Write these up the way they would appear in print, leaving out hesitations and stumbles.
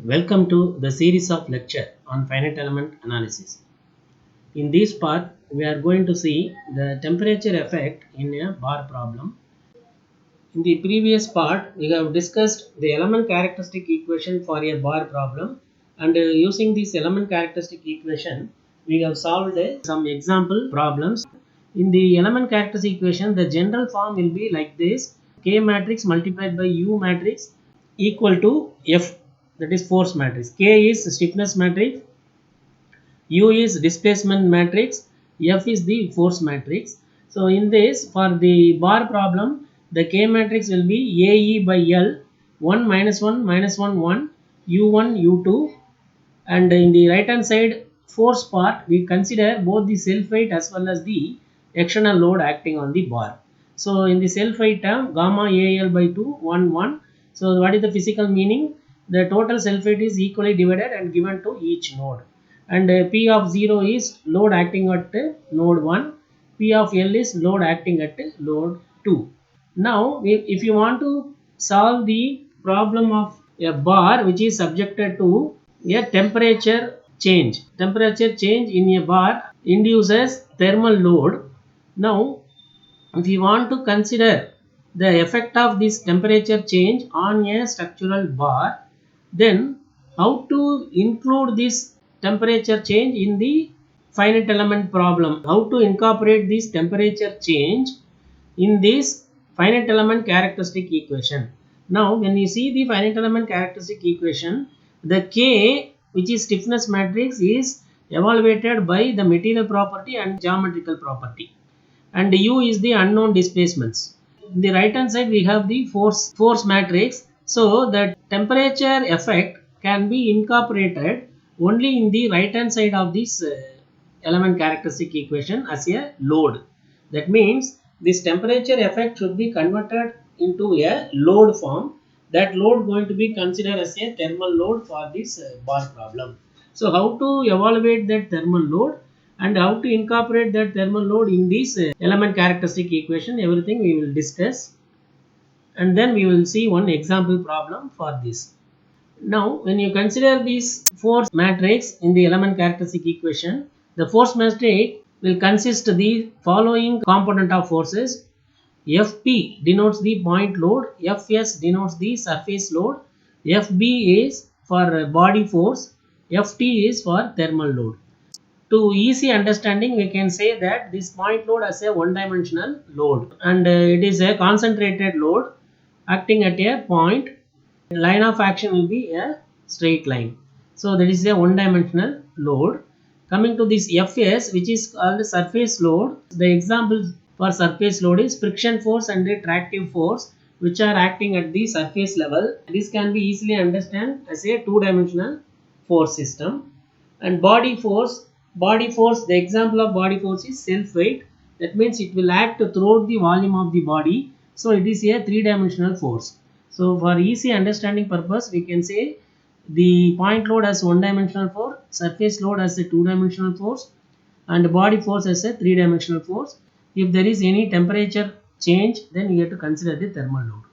Welcome to the series of lecture on finite element analysis. In this part, we are going to see the temperature effect in a bar problem. In the previous part, we have discussed the element characteristic equation for a bar problem, and using this element characteristic equation, we have solved some example problems. In the element characteristic equation, the general form will be like this: K matrix multiplied by U matrix equal to F, that is force matrix. K is stiffness matrix, U is displacement matrix, F is the force matrix. So in this, for the bar problem, the K matrix will be AE by L, 1 minus 1 minus 1 1, U1 U2, and in the right hand side force part we consider both the self weight as well as the external load acting on the bar. So in the self weight term, gamma AL by 2 1 1. So what is the physical meaning? The total self weight is equally divided and given to each node, and P of 0 is load acting at node 1, P of L is load acting at node 2. Now if you want to solve the problem of a bar which is subjected to a temperature change. Temperature change in a bar induces thermal load. Now, if you want to consider the effect of this temperature change on a structural bar, then how to include this temperature change in the finite element problem? How to incorporate this temperature change in this finite element characteristic equation? Now, when you see the finite element characteristic equation, the K, which is stiffness matrix, is evaluated by the material property and geometrical property, and U is the unknown displacements. In the right hand side we have the force matrix. So the temperature effect can be incorporated only in the right hand side of this element characteristic equation as a load. That means this temperature effect should be converted into a load form. That load going to be considered as a thermal load for this bar problem. So how to evaluate that thermal load and how to incorporate that thermal load in this element characteristic equation, everything we will discuss, and then we will see one example problem for this. Now when you consider this force matrix in the element characteristic equation, the force matrix will consist of the following component of forces. Fp denotes the point load, Fs denotes the surface load, Fb is for body force, Ft is for thermal load. To easy understanding, we can say that this point load as a one dimensional load, and it is a concentrated load acting at a point. Line of action will be a straight line. So that is a one dimensional load. Coming to this Fs, which is called surface load, the example for surface load is friction force and the tractive force, which are acting at the surface level. This can be easily understood as a two dimensional force system. And body force, the example of body force is self weight. That means it will act throughout the volume of the body. So it is a three dimensional force. So for easy understanding purpose, we can say the point load as one dimensional force, surface load as a two dimensional force, and body force as a three dimensional force. If there is any temperature change, then you have to consider the thermal load.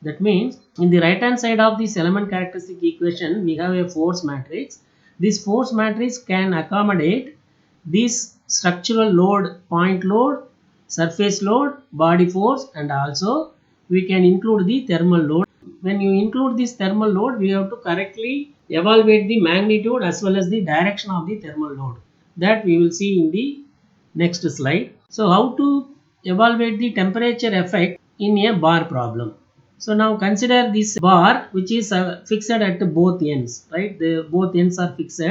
That means in the right hand side of this element characteristic equation, we have a force matrix. This force matrix can accommodate this structural load, point load, surface load, body force, and also we can include the thermal load. When you include this thermal load, we have to correctly evaluate the magnitude as well as the direction of the thermal load. That we will see in the next slide. So how to evaluate the temperature effect in a bar problem? So now consider this bar which is fixed at both ends, right? Both ends are fixed,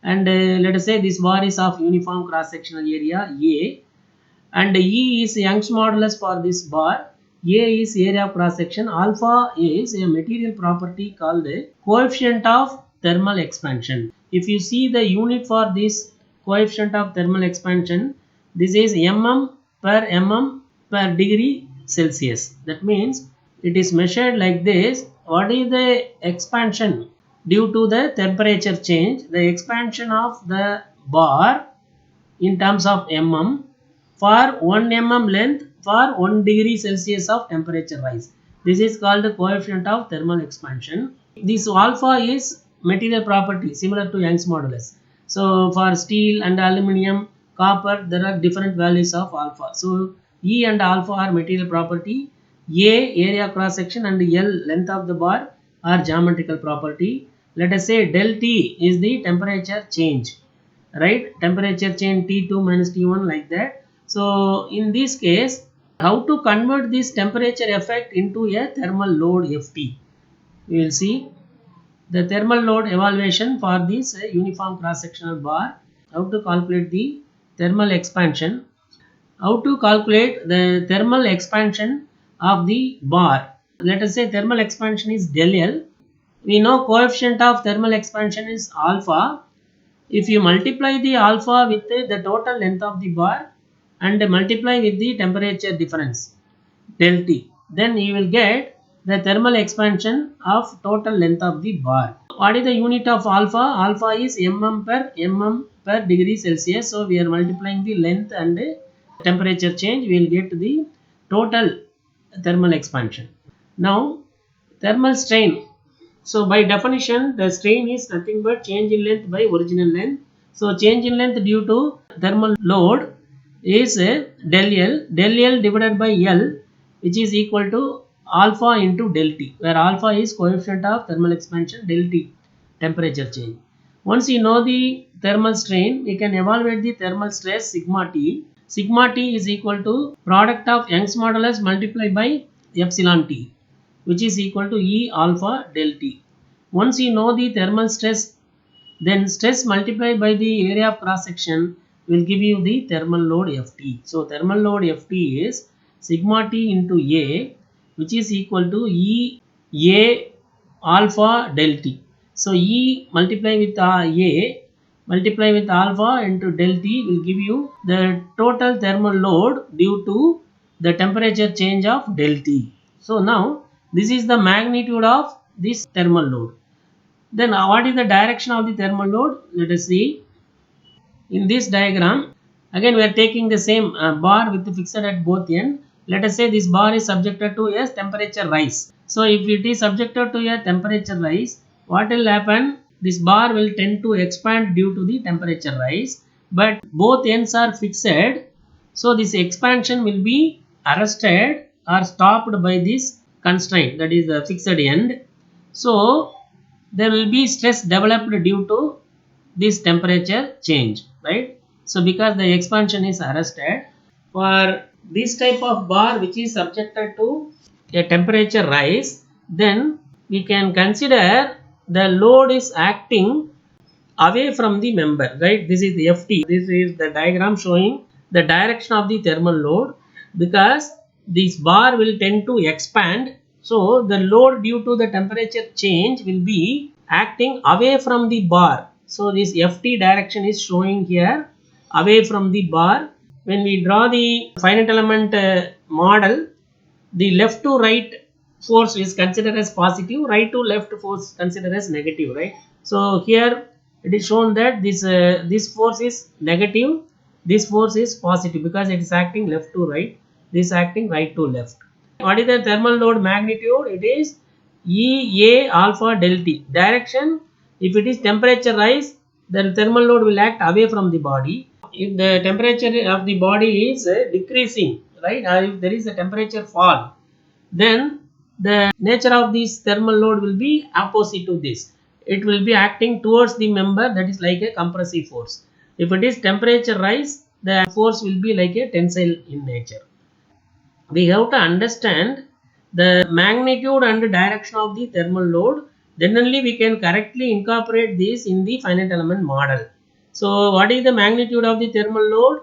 and let us say this bar is of uniform cross sectional area A, and E is Young's modulus for this bar. A is area of cross section. Alpha is a material property called coefficient of thermal expansion. If you see the unit for this coefficient of thermal expansion, this is mm per degree Celsius. That means it is measured like this. What is the expansion due to the temperature change? The expansion of the bar in terms of mm for 1 mm length for 1 degree Celsius of temperature rise. This is called the coefficient of thermal expansion. This alpha is material property similar to Young's modulus. So for steel and aluminium, copper, there are different values of alpha. So E and alpha are material property, A area cross section and L length of the bar are geometrical property. Let us say del T is the temperature change, right? Temperature change T2 minus T1 like that. So in this case, how to convert this temperature effect into a thermal load Ft? We will see the thermal load evaluation for this uniform cross sectional bar. How to calculate the thermal expansion? How to calculate the thermal expansion of the bar? Let us say thermal expansion is del L. We know coefficient of thermal expansion is alpha. If you multiply the alpha with the total length of the bar and multiply with the temperature difference del T, then you will get the thermal expansion of total length of the bar. What is the unit of alpha? Alpha is mm per degree Celsius. So we are multiplying the length and temperature change. We will get the total thermal expansion. Now thermal strain. So by definition, the strain is nothing but change in length by original length. So change in length due to thermal load is del L. Del L divided by L, which is equal to alpha into del T, where alpha is coefficient of thermal expansion, del T temperature change. Once you know the thermal strain, we can evaluate the thermal stress sigma T. Sigma T is equal to product of Young's modulus multiplied by epsilon T, which is equal to E alpha del T. Once you know the thermal stress, then stress multiplied by the area of cross section will give you the thermal load Ft. So thermal load Ft is sigma T into A, which is equal to E A alpha del T. So E multiply with A multiply with alpha into del T will give you the total thermal load due to the temperature change of del T. So now this is the magnitude of this thermal load. Then what is the direction of the thermal load? Let us see. In this diagram, again we are taking the same bar with the fixed at both ends. Let us say this bar is subjected to a temperature rise. So if it is subjected to a temperature rise, what will happen? This bar will tend to expand due to the temperature rise, but both ends are fixed. So this expansion will be arrested or stopped by this constraint, that is the fixed end. So there will be stress developed due to this temperature change, right? So because the expansion is arrested, for this type of bar which is subjected to a temperature rise, then we can consider the load is acting away from the member, right? This is the Ft. This is the diagram showing the direction of the thermal load, because this bar will tend to expand. So the load due to the temperature change will be acting away from the bar. So this Ft direction is showing here away from the bar. When we draw the finite element model, the left to right force is considered as positive, right to left force considered as negative, right? So here it is shown that this force is negative, this force is positive, because it is acting left to right, this acting right to left. What is the thermal load magnitude? It is E A alpha del T. Direction, if it is temperature rise, the thermal load will act away from the body. If the temperature of the body is decreasing, right, or if there is a temperature fall, then the nature of this thermal load will be opposite to this. It will be acting towards the member, that is like a compressive force. If it is temperature rise, the force will be like a tensile in nature. We have to understand the magnitude and direction of the thermal load, then only we can correctly incorporate this in the finite element model. So what is the magnitude of the thermal load?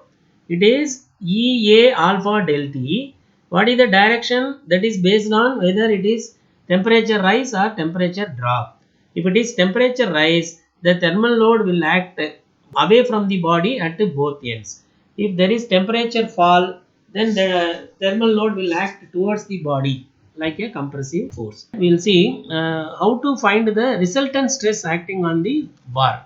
It is EA alpha del T. What is the direction? That is based on whether it is temperature rise or temperature drop. If it is temperature rise, the thermal load will act away from the body at both ends. If there is temperature fall, then the thermal load will act towards the body like a compressive force. We will see how to find the resultant stress acting on the bar.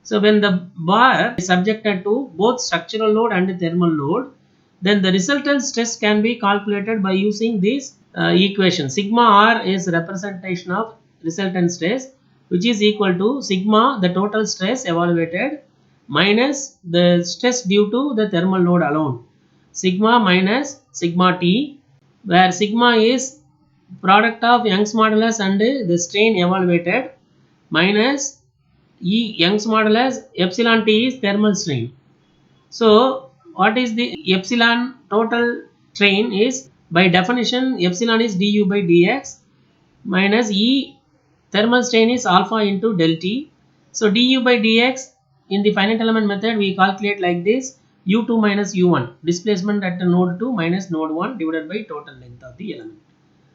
So when the bar is subjected to both structural load and thermal load, then the resultant stress can be calculated by using this equation. Sigma R is representation of resultant stress, which is equal to sigma, the total stress evaluated, minus the stress due to the thermal load alone. Sigma minus sigma T, where sigma is product of Young's modulus and the strain evaluated, minus Young's modulus epsilon T is thermal strain. So what is the epsilon total strain is, by definition epsilon is du by dx, minus E thermal strain is alpha into del T. So du by dx in the finite element method we calculate like this: u2 minus u1, displacement at node 2 minus node 1 divided by total length of the element.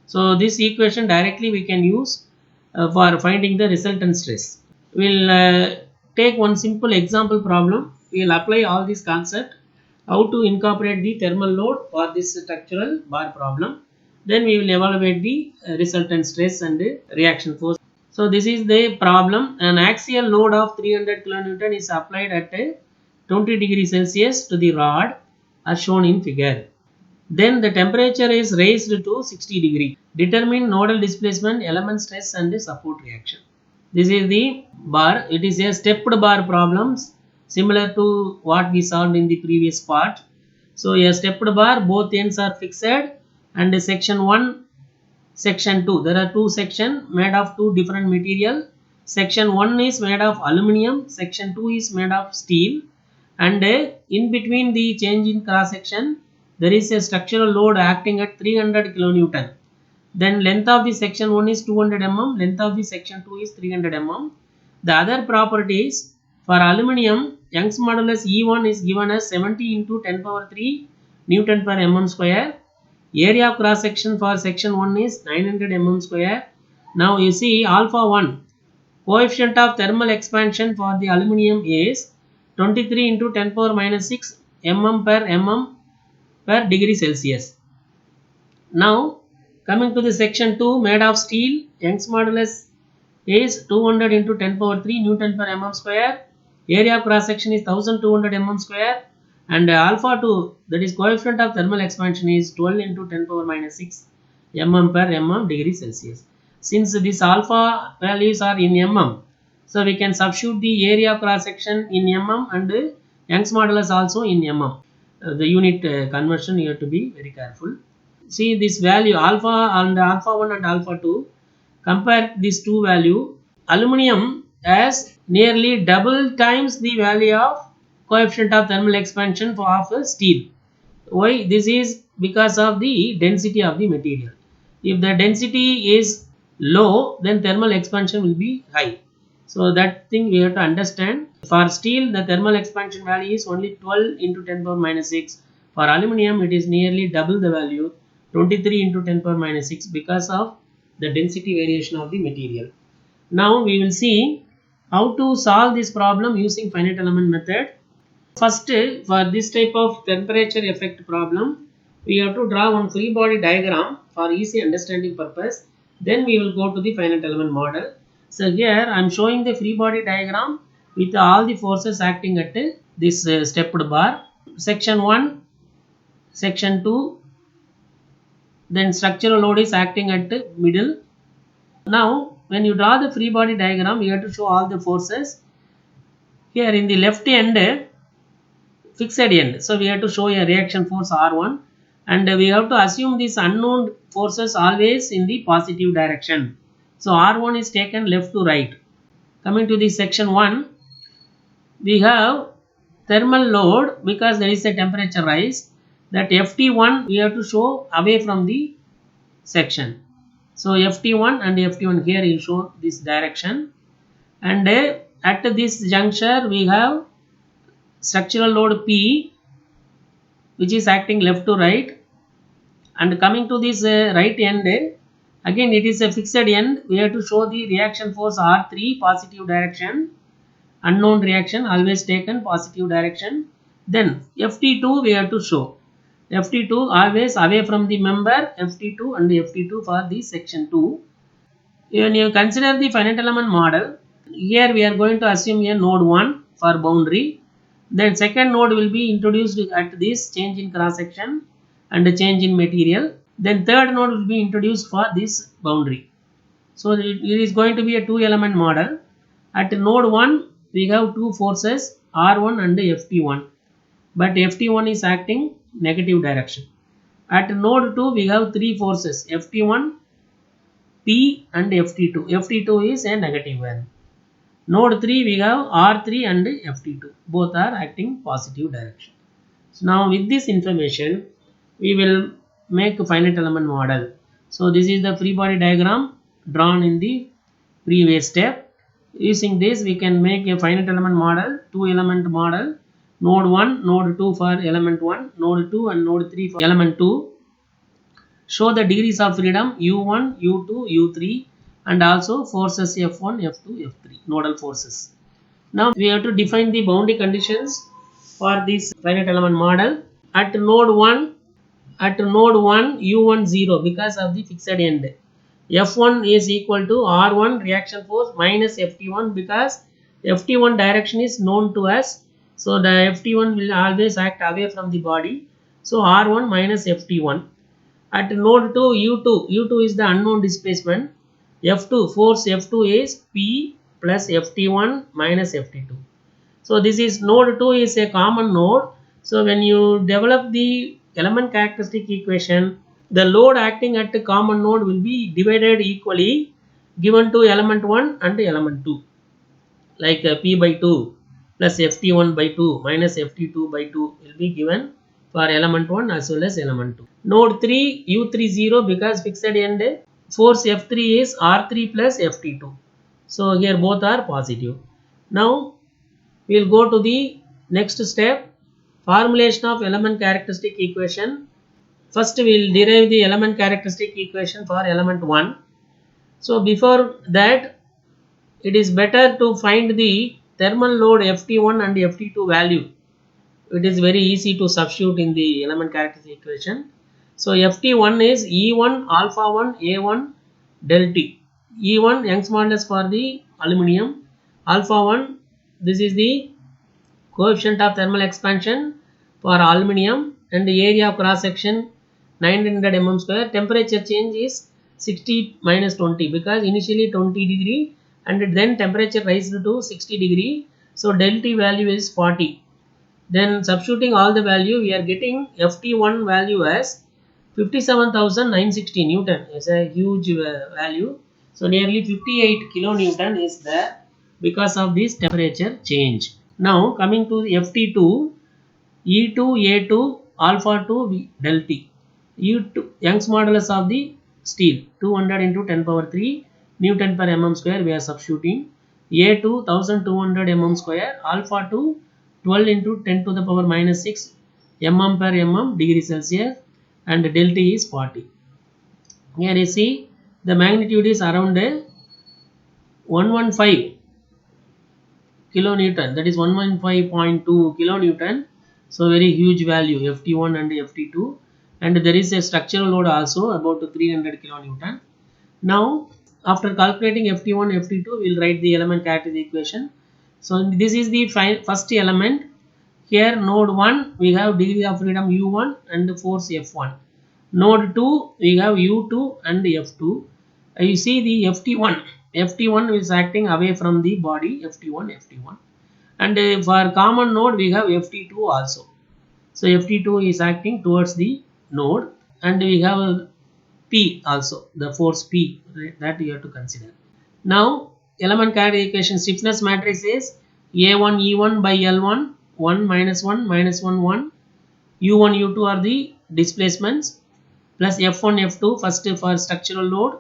So this equation directly we can use for finding the resultant stress. We will take one simple example problem. We will apply all this concept, how to incorporate the thermal load for this structural bar problem. Then we will evaluate the resultant stress and reaction force. So this is the problem. An axial load of 300 kN is applied at 20 degrees Celsius to the rod as shown in figure. Then the temperature is raised to 60 degree. Determine nodal displacement, element stress and support reaction. This is the bar. It is a stepped bar problems similar to what we solved in the previous part. So a stepped bar, both ends are fixed, and section 1, section 2. There are two sections made of two different material. Section 1 is made of aluminum, section 2 is made of steel, and in between the change in cross section there is a structural load acting at 300 kN. Then length of the section 1 is 200 mm, length of the section 2 is 300 mm. The other properties, for aluminum, Young's modulus E1 is given as 70 into 10 power 3 Newton per mm square. Area of cross section for section 1 is 900 mm square. Now you see alpha 1, coefficient of thermal expansion for the aluminum is 23 into 10 power minus 6 mm per degree Celsius. Now coming to the section 2 made of steel, Young's modulus is 200 into 10 power 3 Newton per mm square. Area of cross section is 1200 mm square, and alpha 2, that is coefficient of thermal expansion, is 12 into 10 power minus 6 mm per mm degree Celsius. Since this alpha values are in mm, so we can substitute the area of cross section in mm and Young's modulus also in mm. The unit conversion you have to be very careful. See this value alpha and alpha 1 and alpha 2, compare these two value. Aluminum has nearly double times the value of coefficient of thermal expansion of steel. Why? This is because of the density of the material. If the density is low, then thermal expansion will be high. So that thing we have to understand. For steel, the thermal expansion value is only 12 into 10 power minus 6. For aluminum, it is nearly double the value, 23 into 10 power minus 6, because of the density variation of the material. Now we will see how to solve this problem using finite element method. First, for this type of temperature effect problem, we have to draw one free body diagram for easy understanding purpose. Then we will go to the finite element model. So here I am showing the free body diagram with all the forces acting at this stepped bar. Section 1, section 2, then structural load is acting at middle. Now when you draw the free body diagram, you have to show all the forces. Here in the left end, fixed end, so we have to show a reaction force R1, and we have to assume these unknown forces always in the positive direction. So R1 is taken left to right. Coming to the section 1, we have thermal load because there is a temperature rise. That Ft1 we have to show away from the section. So Ft1 and Ft1 here you show this direction, and at this juncture we have structural load P, which is acting left to right, and coming to this right end, again it is a fixed end. We have to show the reaction force R3 positive direction, unknown reaction always taken positive direction. Then Ft2 we have to show, Ft2 always away from the member, Ft2 and Ft2 for the section 2. When you consider the finite element model, here we are going to assume a node 1 for boundary. Then second node will be introduced at this change in cross section and change in material. Then third node will be introduced for this boundary. So it is going to be a 2 element model. At node 1 we have two forces R1 and Ft1, but Ft1 is acting negative direction. At node 2 we have three forces Ft1, P and Ft2. Ft2 is a negative one. Node 3 we have R3 and Ft2. Both are acting positive direction. So now with this information we will make a finite element model. So this is the free body diagram drawn in the previous step. Using this we can make a finite element model, two element model, node 1, node 2 for element 1, node 2 and node 3 for element 2. Show the degrees of freedom U1, U2, U3 and also forces F1, F2, F3, nodal forces. Now we have to define the boundary conditions for this finite element model. At node 1 U1 0 because of the fixed end. F1 is equal to R1 reaction force minus Ft1 because Ft1 direction is known to us. So the Ft1 will always act away from the body. So R1 minus Ft1. At node 2 U2 is the unknown displacement. F2 force F2 is P plus Ft1 minus Ft2. So this is node 2 is a common node. So when you develop the element characteristic equation, the load acting at the common node will be divided equally given to element 1 and element 2, like P by 2 plus Ft1 by 2 minus Ft2 by 2 will be given for element 1 as well as element 2. Node 3 U3 0 because fixed end, force F3 is R3 plus Ft2. So here both are positive. Now we will go to the next step, formulation of element characteristic equation. First we will derive the element characteristic equation for element 1. So before that it is better to find the thermal load Ft1 and Ft2 value. It is very easy to substitute in the element characteristic equation. So Ft1 is E1 alpha 1 A1 del T. E1 Young's modulus for the aluminium, alpha 1 this is the coefficient of thermal expansion for aluminium, and the area of cross section 900 mm square. Temperature change is 60 minus 20 because initially 20 degree and then temperature rises to 60 degree. So del T value is 40. Then substituting all the value we are getting Ft1 value as 57,960 Newton is a huge value. So nearly 58 kilonewton is there because of this temperature change. Now coming to Ft2, E2 A2 alpha 2 del T. E2 Young's modulus of the steel 200 into 10 power 3 Newton per mm square we are substituting. A2 1200 mm square, alpha 2 12 into 10 to the power minus 6 mm per mm degree Celsius, and del T is 40. Here you see the magnitude is around 115 kilonewton, that is 115.2 kilonewton. So very huge value Ft1 and Ft2, and there is a structural load also about 300 kilonewton. Now after calculating Ft1 Ft2 we will write the element characteristic equation. So this is the first element. Here node 1 we have degree of freedom U1 and force F1. Node 2 we have U2 and F2. You see the Ft1 is acting away from the body, Ft1, and for common node we have Ft2 also. So Ft2 is acting towards the node, and we have P also, the force P, right, that you have to consider. Now element characteristic equation stiffness matrix is A1 E1 by L1 1 minus 1 minus 1 1, U1 U2 are the displacements, plus F1 F2 first for structural load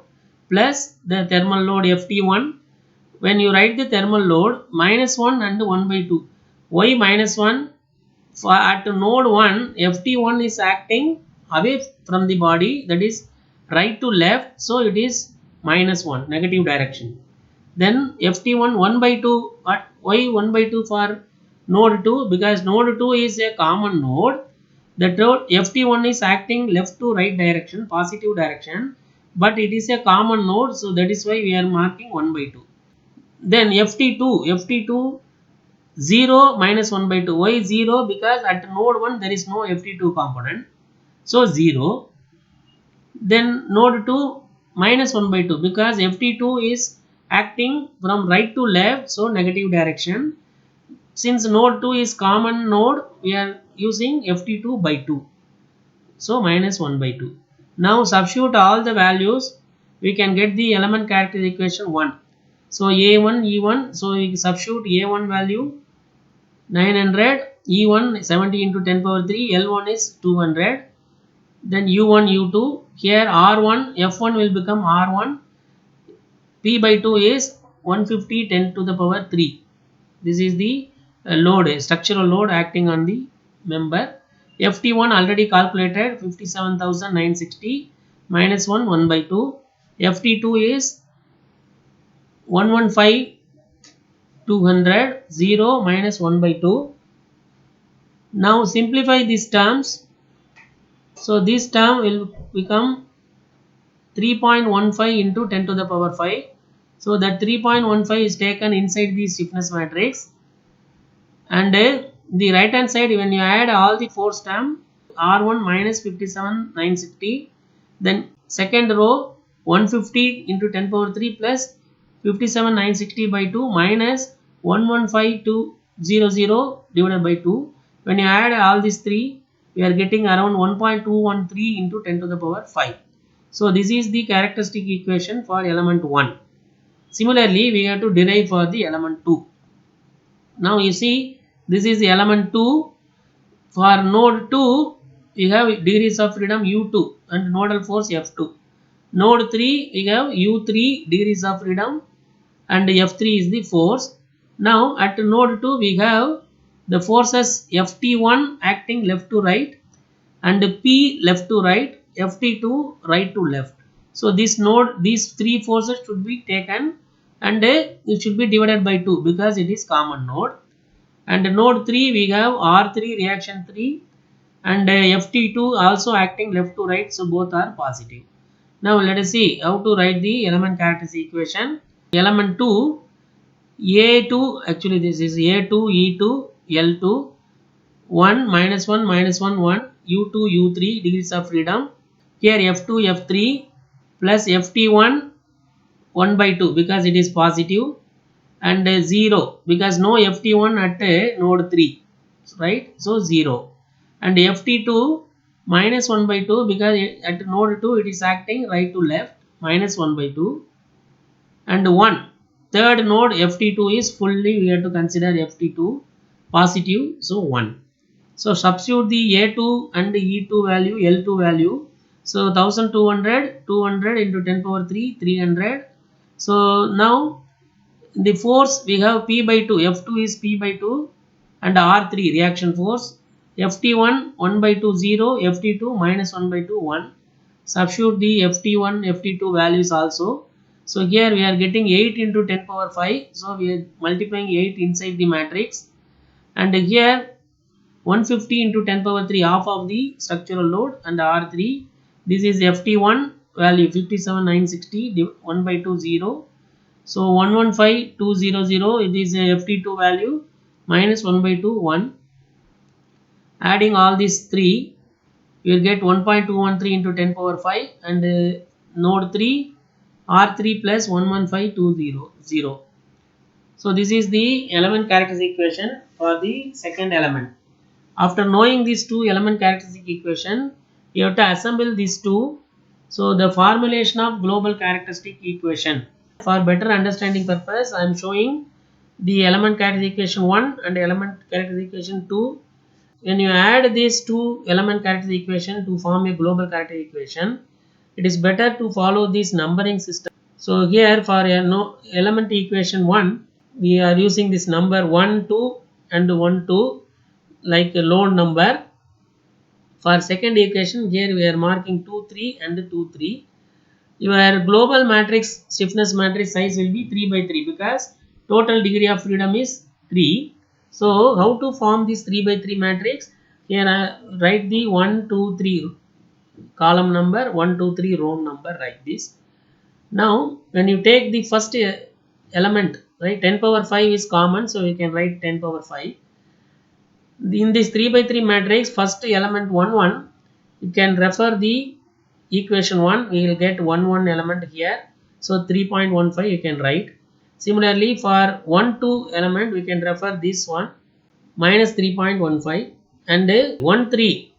plus the thermal load Ft1. When you write the thermal load minus 1 and 1 by 2, why minus 1? For at node 1 Ft1 is acting away from the body, that is right to left, so it is minus 1 negative direction. Then Ft1 1 by 2, but why 1 by 2 for node 2? Because node 2 is a common node. The Ft1 is acting left to right direction, positive direction, but it is a common node, so that is why we are marking 1 by 2. Then Ft2 0 minus 1 by 2. Why 0? Because at node 1 there is no Ft2 component, so 0. Then node 2 minus 1 by 2 because ft2 is acting from right to left, so negative direction. Since node 2 is common node, we are using ft2 by 2, so minus 1 by 2. Now substitute all the values, we can get the element character equation 1. So a1 e1, so we substitute a1 value 900, e1 70 into 10 power 3, l1 is 200, then u1 u2, here r1 f1 will become r1, p by 2 is 150 10 to the power 3. This is the load, structural load acting on the member. ft1 already calculated 57,960 minus 1 1 by 2. ft2 is 115 200 0 minus 1 by 2. Now simplify these terms. So this term will become 3.15 into 10 to the power 5. So that 3.15 is taken inside the stiffness matrix. And the right hand side, when you add all the force term, R1 minus 57,960, then second row 150 into 10 power 3 plus 57,960 by 2 minus 115,200 divided by 2. When you add all these three, we are getting around 1.213 into 10 to the power 5. So this is the characteristic equation for element 1. Similarly, we have to derive for the element 2. Now you see, this is the element 2. For node 2, we have degrees of freedom u2 and nodal force f2. Node 3, we have u3 degrees of freedom and f3 is the force. Now at node 2, we have the forces ft1 acting left to right and p left to right, ft2 right to left. So this node, these three forces should be taken and it should be divided by 2 because it is common node. And node 3 we have R3 reaction 3 and ft2 also acting left to right, so both are positive. Now let us see how to write the element characteristic equation. Element 2, a2, actually this is a2 e2 l2 1 minus 1 minus 1 1 u2 u3 degrees of freedom. Here f2 f3 plus ft1 1 by 2 because it is positive and 0 because no ft1 at node 3, right, so 0, and ft2 minus 1 by 2 because at node 2 it is acting right to left, minus 1 by 2, and 1 third node ft2 is fully, we have to consider ft2 positive, so 1. So substitute the a2 and e2 value, l2 value, so 1200 200 into 10 power 3 300. So now the force we have p by 2, f2 is p by 2 and r3 reaction force, ft1 1 by 2 0, ft2 minus 1 by 2 1. Substitute the ft1 ft2 values also. So here we are getting 8 into 10 power 5, so we are multiplying 8 inside the matrix, and here 150 into 10 power 3 half of the structural load and r3, this is ft1 value 57,960 1 by 2 0. So 115,200, it is a ft2 value minus 1 by 2 1. Adding all these three, you will get 1.213 into 10 power 5 and node 3 r3 plus 115,200. So this is the element characteristic equation for the second element. After knowing these two element characteristic equation, you have to assemble these two. So the formulation of global characteristic equation. For better understanding purpose, I am showing the element characteristic equation 1 and element characteristic equation 2. When you add these two element characteristic equation to form a global characteristic equation, it is better to follow this numbering system. So here for element equation 1, we are using this number 1 2 and 1 2 like a load number. For second equation, here we are marking 2 3 and 2 3. Your global matrix stiffness matrix size will be 3 by 3 because total degree of freedom is 3. So how to form this 3 by 3 matrix? Here I write the 1 2 3 column number, 1 2 3 row number, like this. Now when you take the first element, right, 10 power 5 is common, so we can write 10 power 5. In this 3 by 3 matrix, first element 1 1, you can refer the equation 1, we will get one element here. So 3.15 you can write. Similarly, for 1, 2 element, we can refer this one minus 3.15, and 1, 3.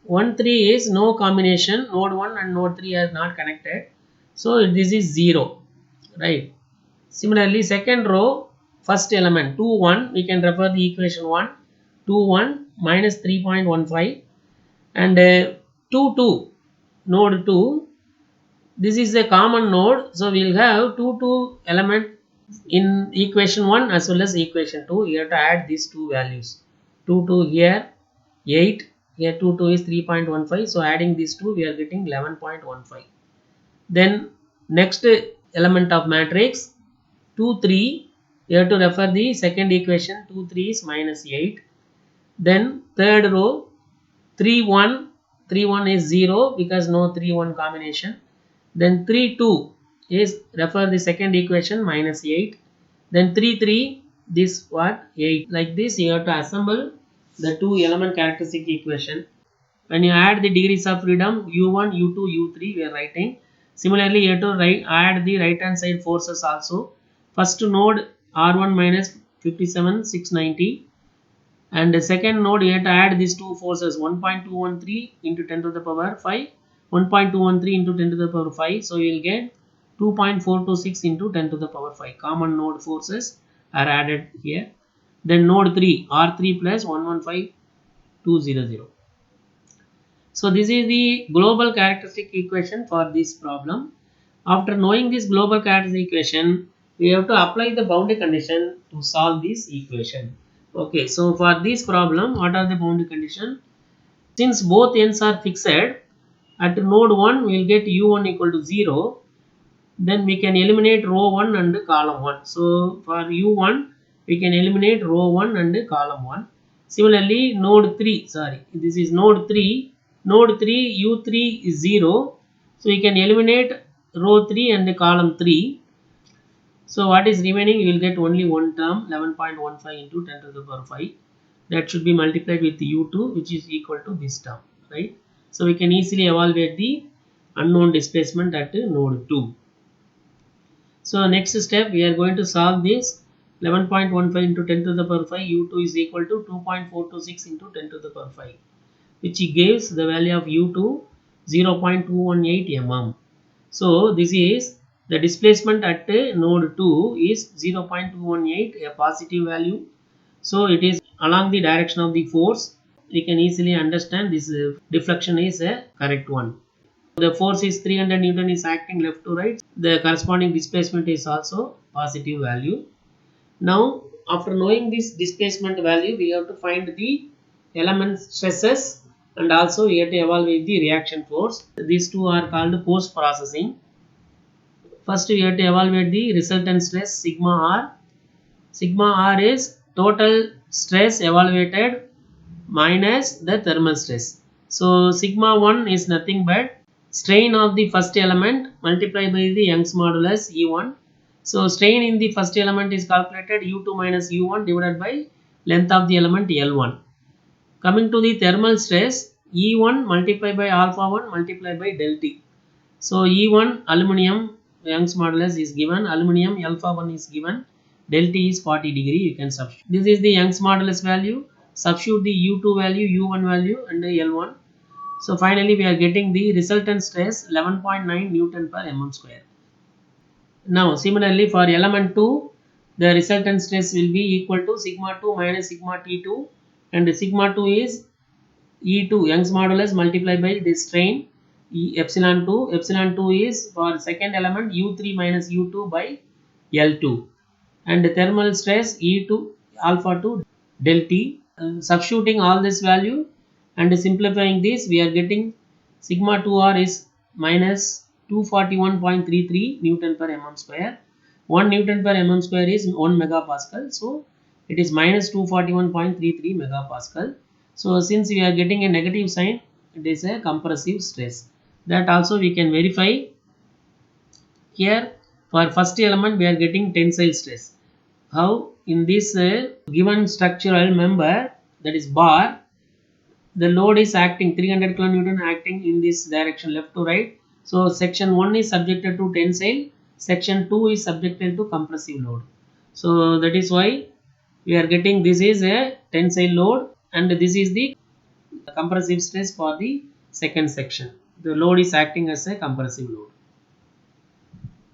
1, 3 is no combination. Node 1 and node 3 are not connected. So this is 0, right? Similarly, second row, first element 2, 1, we can refer the equation 1, 2, 1 minus 3.15, and 2, 2, node 2. This is a common node, so we will have 2, 2 element in equation 1 as well as equation 2. You have to add these two values. 2, 2 here, 8, here 2, 2 is 3.15. So adding these two, we are getting 11.15. Then next element of matrix 2, 3, you have to refer the second equation. 2, 3 is minus 8. Then third row 3, 1, 3, 1 is 0 because no 3, 1 combination. Then 3, 2 is refer the second equation minus 8. Then 3, 3, this what 8. Like this you have to assemble the two element characteristic equation. When you add the degrees of freedom u1, u2, u3 we are writing. Similarly, you have to add the right hand side forces also. First node r1 minus 57 690, and the second node you have to add these two forces 1.213 into 10 to the power 5, 1.213 into 10 to the power 5. So you will get 2.426 into 10 to the power 5. Common node forces are added here. Then node 3 r3 plus 115200. So this is the global characteristic equation for this problem. After knowing this global characteristic equation, we have to apply the boundary condition to solve this equation. Okay, so for this problem, what are the boundary condition? Since both ends are fixed, at node 1 we will get u1 equal to 0. Then we can eliminate row 1 and column 1. So for u1, we can eliminate row 1 and column 1. Similarly, node 3, this is node 3. Node 3, u3 is 0. So we can eliminate row 3 and column 3. So what is remaining, you will get only one term, 11.15 into 10 to the power 5. That should be multiplied with u2, which is equal to this term, right? So we can easily evaluate the unknown displacement at node 2. So next step, we are going to solve this 11.15 into 10 to the power 5 u2 is equal to 2.426 into 10 to the power 5, which gives the value of u2 0.218 mm. So this is the displacement at node 2 is 0.218, a positive value. So it is along the direction of the force. We can easily understand this deflection is a correct one. The force is 300 Newton is acting left to right. The corresponding displacement is also positive value. Now after knowing this displacement value, we have to find the element stresses and also we have to evaluate the reaction force. These two are called post processing. First we have to evaluate the resultant stress sigma r. Sigma r is total stress evaluated minus the thermal stress. So sigma 1 is nothing but strain of the first element multiplied by the Young's modulus E1. So strain in the first element is calculated U2 minus U1 divided by length of the element L1. Coming to the thermal stress, E1 multiplied by alpha 1 multiplied by del T. So E1 aluminum Young's modulus is given, aluminum alpha 1 is given, del T is 40 degree, you can substitute. This is the Young's modulus value, substitute the U2 value, U1 value and the L1. So finally we are getting the resultant stress 11.9 Newton per mm square. Now similarly for element 2, the resultant stress will be equal to sigma 2 minus sigma T2, and sigma 2 is E2 Young's modulus multiplied by the strain epsilon 2. Epsilon 2 is for second element U3 minus U2 by L2, and the thermal stress E2 alpha 2 del T. Substituting all this value and simplifying this, we are getting sigma 2r is minus 241.33 Newton per mm square. 1 Newton per mm square is 1 megapascal. So it is minus 241.33 megapascal. So since we are getting a negative sign, it is a compressive stress. That also we can verify. Here for first element we are getting tensile stress. How? In this given structural member, that is bar, the load is acting 300 kN acting in this direction left to right. So section 1 is subjected to tensile, section 2 is subjected to compressive load. So that is why we are getting this is a tensile load and this is the compressive stress for the second section. The load is acting as a compressive load.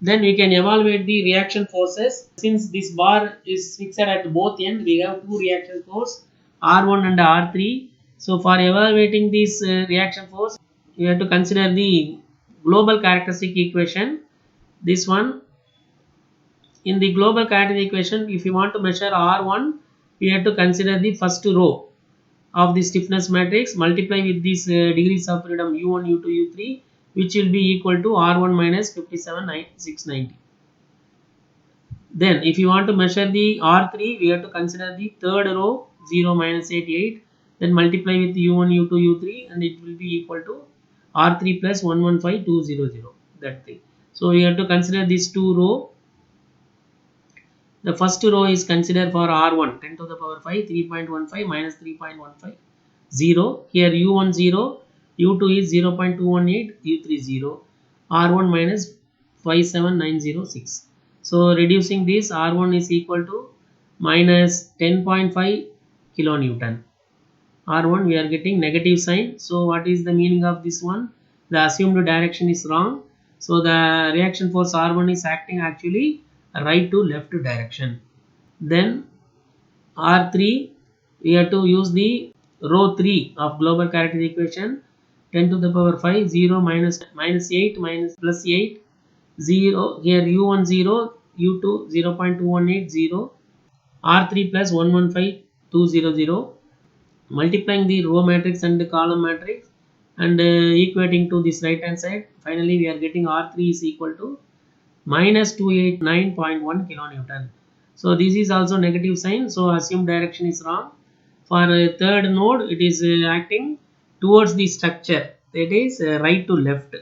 Then we can evaluate the reaction forces. Since this bar is fixed at both ends, we have two reaction force R1 and R3. So for evaluating this reaction force, you have to consider the global characteristic equation. This one, in the global characteristic equation, if you want to measure R1, we have to consider the first row of the stiffness matrix, multiply with these degrees of freedom U1, U2, U3, which will be equal to R1 minus 57,690. Then if you want to measure the R3, we have to consider the third row 0 minus 88, then multiply with U1, U2, U3 and it will be equal to R3 plus 115200, that thing. So we have to consider these two row. The first row is considered for R1 10 to the power 5 3.15 minus 3.15 0. Here U1 0, U2 is 0.218, U3 0, R1 minus 57906. So reducing this, R1 is equal to minus 10.5 kilonewton. R1 we are getting negative sign. So what is the meaning of this one? The assumed direction is wrong. So the reaction force R1 is acting actually right to left direction. Then R3 we have to use the row 3 of global characteristic equation 10 to the power 5 0 minus 8 minus plus 8 0. Here U1 0, U2 0.218 0, R3 plus 115200, multiplying the row matrix and the column matrix and equating to this right hand side. Finally we are getting R3 is equal to minus 289.1 kilonewton. So this is also negative sign, so assumed direction is wrong. For a third node it is acting towards the structure, that is right to left.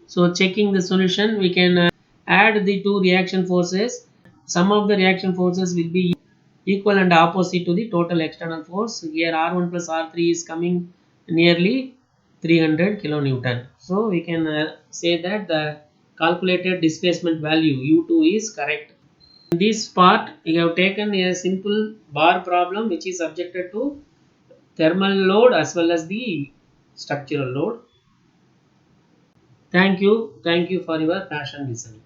So checking the solution, we can add the two reaction forces. Sum of the reaction forces will be equal and opposite to the total external force. Here R1 plus R3 is coming nearly 300 kilonewton. So we can say that the calculated displacement value U2 is correct. In this part we have taken a simple bar problem which is subjected to thermal load as well as the structural load. Thank you for your passion listening.